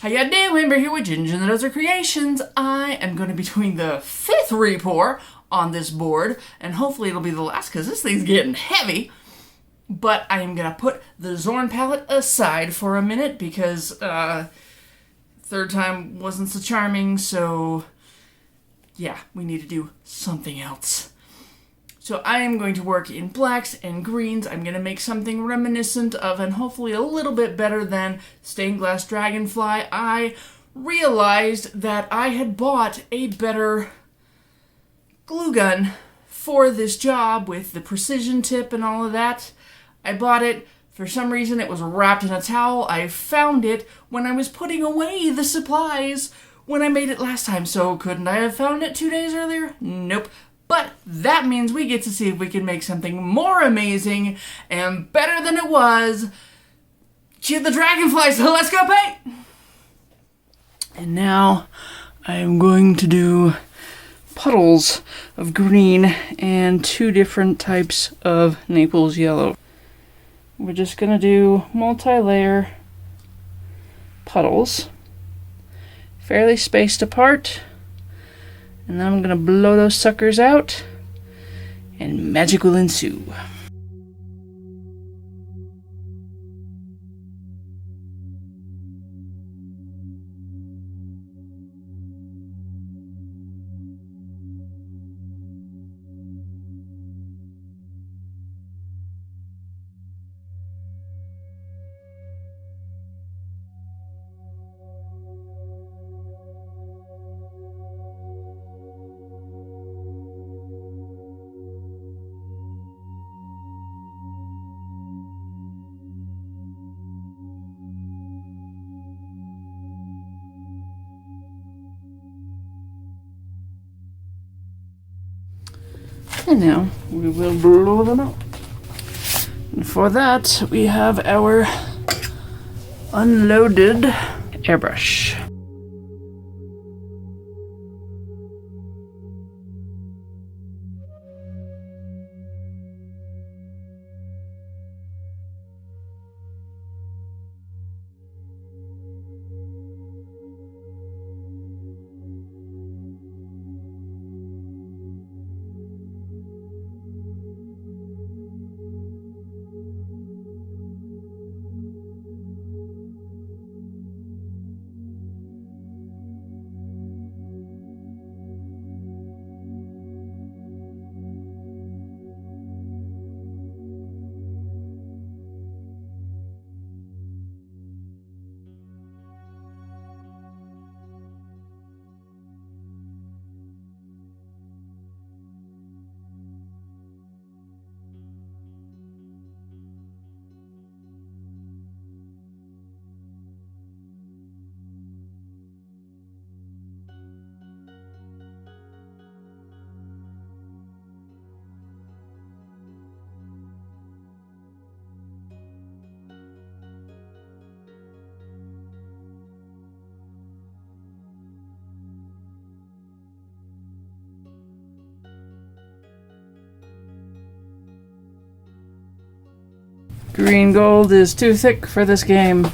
How ya doing? We're here with Ginger and the Desert Creations. I am going to be doing the 5th repour on this board, and hopefully it'll be the last because this thing's getting heavy. But I am going to put the Zorn palette aside for a minute because third time wasn't so charming, so yeah, we need to do something else. So I am going to work in blacks and greens. I'm going to make something reminiscent of, and hopefully a little bit better than, Stained Glass Dragonfly. I realized that I had bought a better glue gun for this job with the precision tip and all of that. I bought it. For some reason, it was wrapped in a towel. I found it when I was putting away the supplies when I made it last time. So couldn't I have found it 2 days earlier? Nope. But that means we get to see if we can make something more amazing and better than it was. Cue the dragonflies, so let's go paint! And now I'm going to do puddles of green and 2 different types of Naples yellow. We're just going to do multi-layer puddles, fairly spaced apart. And then I'm going to blow those suckers out, and magic will ensue. And now we will blow them out. And for that, we have our unloaded airbrush. Green gold is too thick for this game.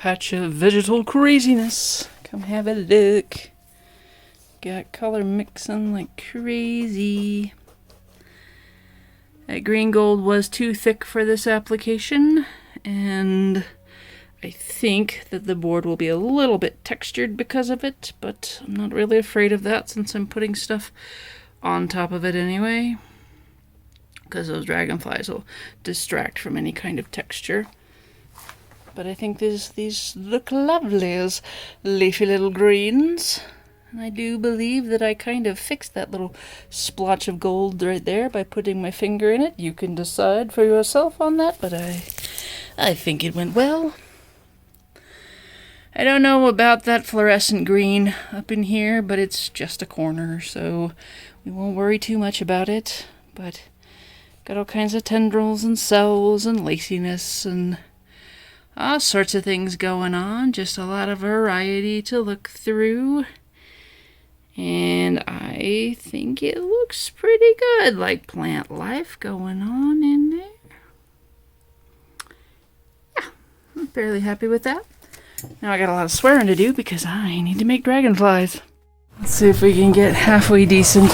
patch of vegetal craziness. Come have a look. Got color mixing like crazy. That green gold was too thick for this application, and I think that the board will be a little bit textured because of it, but I'm not really afraid of that since I'm putting stuff on top of it anyway, because those dragonflies will distract from any kind of texture. But I think these look lovely as leafy little greens. And I do believe that I kind of fixed that little splotch of gold right there by putting my finger in it. You can decide for yourself on that, but I think it went well. I don't know about that fluorescent green up in here, but it's just a corner, so we won't worry too much about it. But got all kinds of tendrils and cells and laciness and all sorts of things going on. Just a lot of variety to look through. And I think it looks pretty good, like plant life going on in there. Yeah, I'm fairly happy with that. Now I got a lot of swearing to do because I need to make dragonflies. Let's see if we can get halfway decent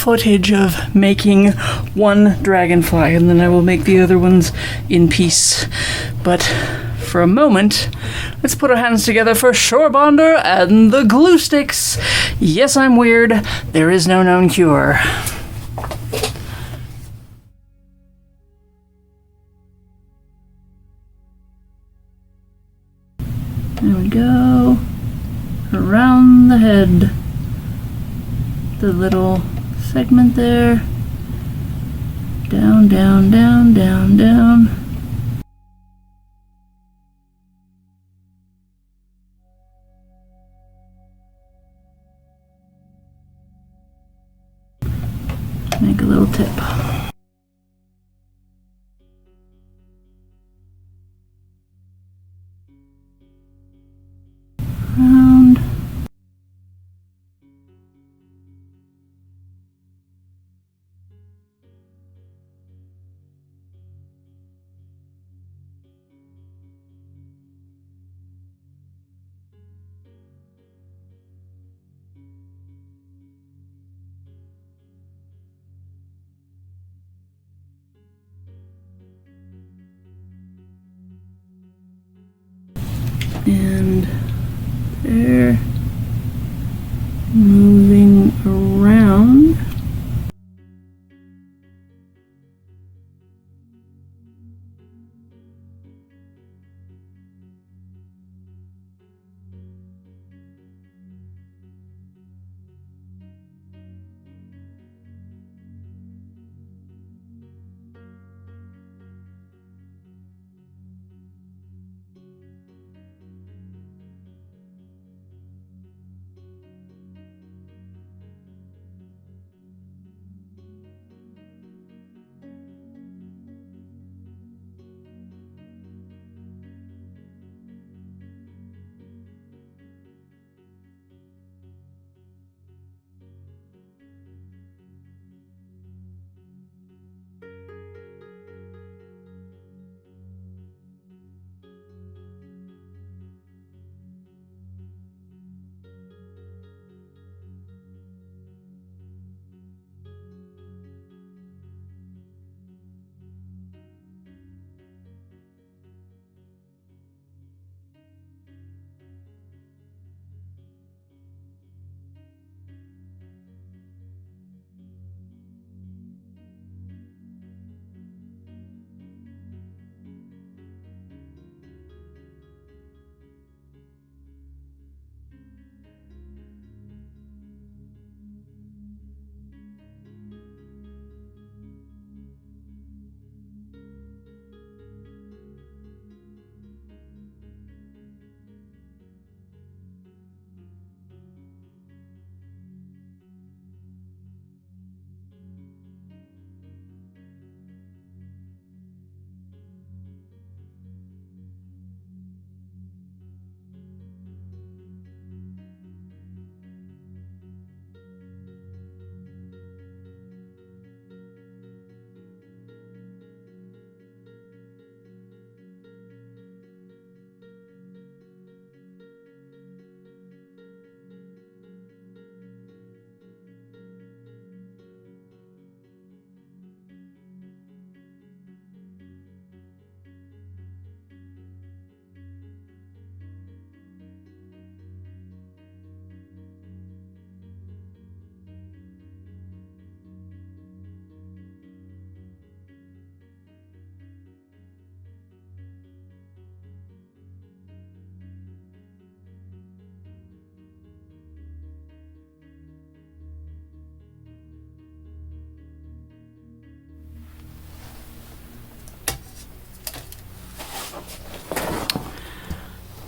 footage of making one dragonfly, and then I will make the other ones in peace. But for a moment, let's put our hands together for Shore Bonder and the glue sticks. Yes, I'm weird. There is no known cure. There we go. Around the head. The little segment there. Down, down, down, down, down. Make a little tip. Round. And there, moving around.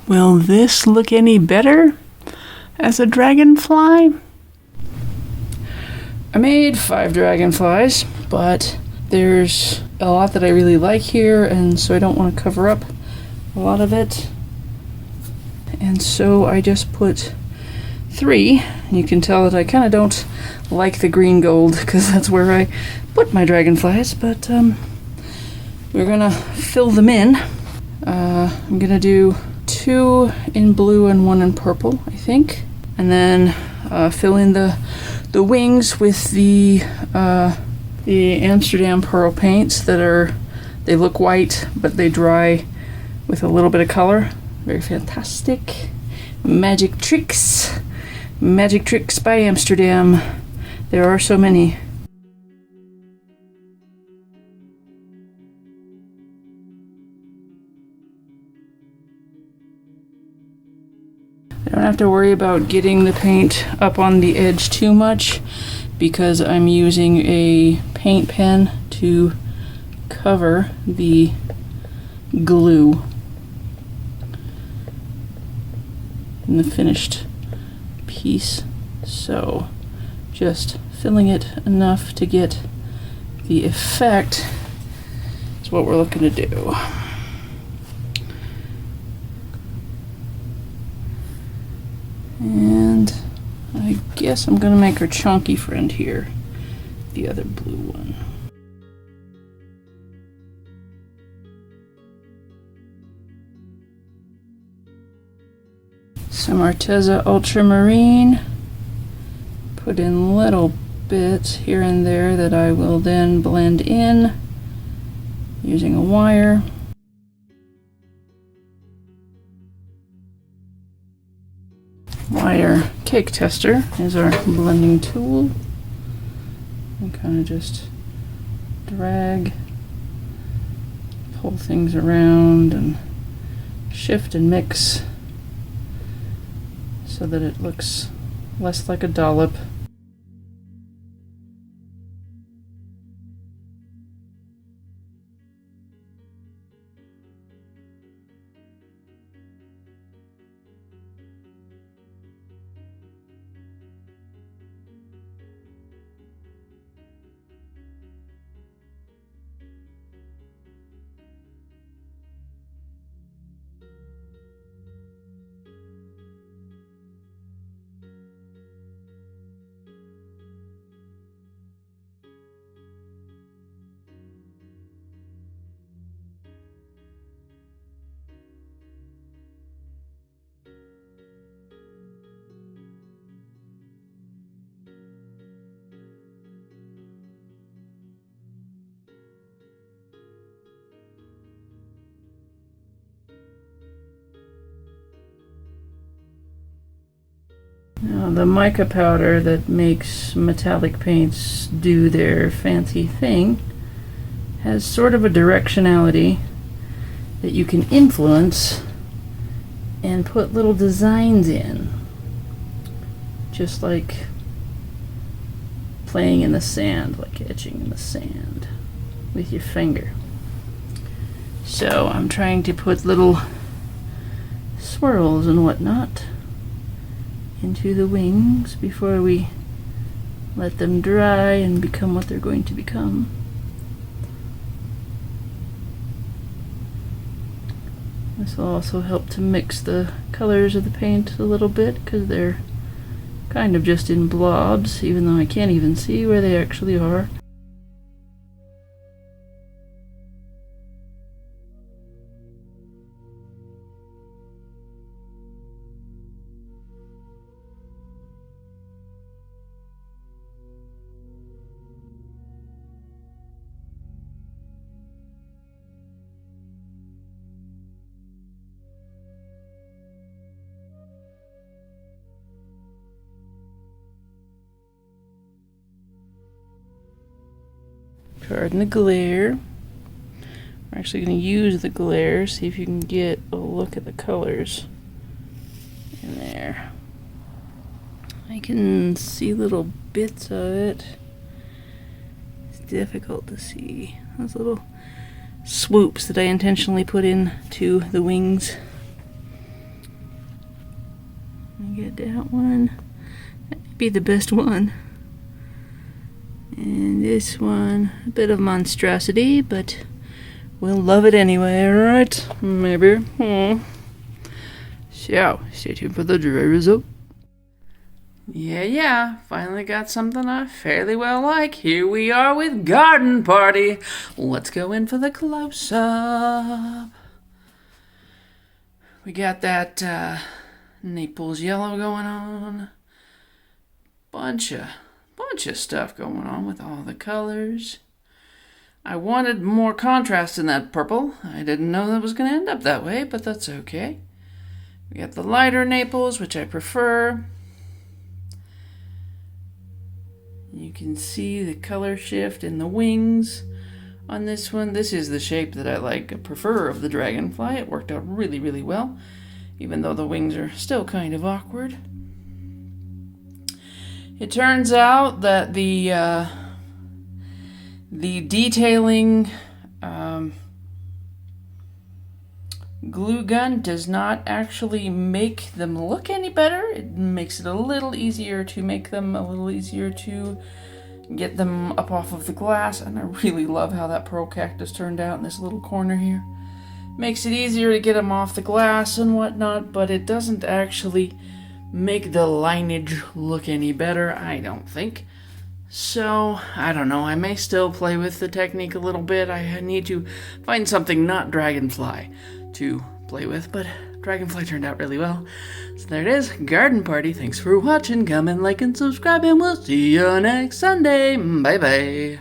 Will this look any better as a dragonfly? I made 5 dragonflies, but there's a lot that I really like here, and so I don't want to cover up a lot of it. And so I just put 3. You can tell that I kind of don't like the green gold because that's where I put my dragonflies, but we're gonna fill them in. I'm gonna do 2 in blue and 1 in purple, I think, and then fill in the wings with the Amsterdam pearl paints they look white, but they dry with a little bit of color. Very fantastic. Magic tricks. Magic tricks by Amsterdam. There are so many. I don't have to worry about getting the paint up on the edge too much because I'm using a paint pen to cover the glue in the finished piece. So just filling it enough to get the effect is what we're looking to do. And I guess I'm gonna make our chunky friend here, the other blue one. Some Arteza Ultramarine. Put in little bits here and there that I will then blend in using a wire. Wire cake tester is our blending tool. And kind of just drag, pull things around and shift and mix so that it looks less like a dollop. Now the mica powder that makes metallic paints do their fancy thing has sort of a directionality that you can influence and put little designs in, just like playing in the sand, like etching in the sand with your finger. So I'm trying to put little swirls and whatnot into the wings before we let them dry and become what they're going to become. This will also help to mix the colors of the paint a little bit because they're kind of just in blobs, even though I can't even see where they actually are. Pardon the glare. We're actually going to use the glare, see if you can get a look at the colors in there. I can see little bits of it. It's difficult to see. Those little swoops that I intentionally put into the wings. get that one. That'd be the best one. And this one, a bit of monstrosity, but we'll love it anyway, right? Maybe. So, stay tuned for the dry result. Yeah, finally got something I fairly well like. Here we are with Garden Party. Let's go in for the close-up. We got that Naples yellow going on. Bunch of stuff going on with all the colors. I wanted more contrast in that purple. I didn't know that was going to end up that way, but that's okay. We got the lighter Naples, which I prefer. You can see the color shift in the wings on this one. This is the shape that I prefer of the dragonfly. It worked out really, really well, even though the wings are still kind of awkward. It turns out that the detailing glue gun does not actually make them look any better. It makes it a little easier to make them, a little easier to get them up off of the glass, and I really love how that pearl cactus turned out in this little corner here. Makes it easier to get them off the glass and whatnot, but it doesn't actually make the lineage look any better, I don't think. So, I don't know, I may still play with the technique a little bit. I need to find something not dragonfly to play with, but dragonfly turned out really well. So there it is, Garden Party. Thanks for watching. Comment, like, and subscribe, and we'll see you next Sunday. Bye bye.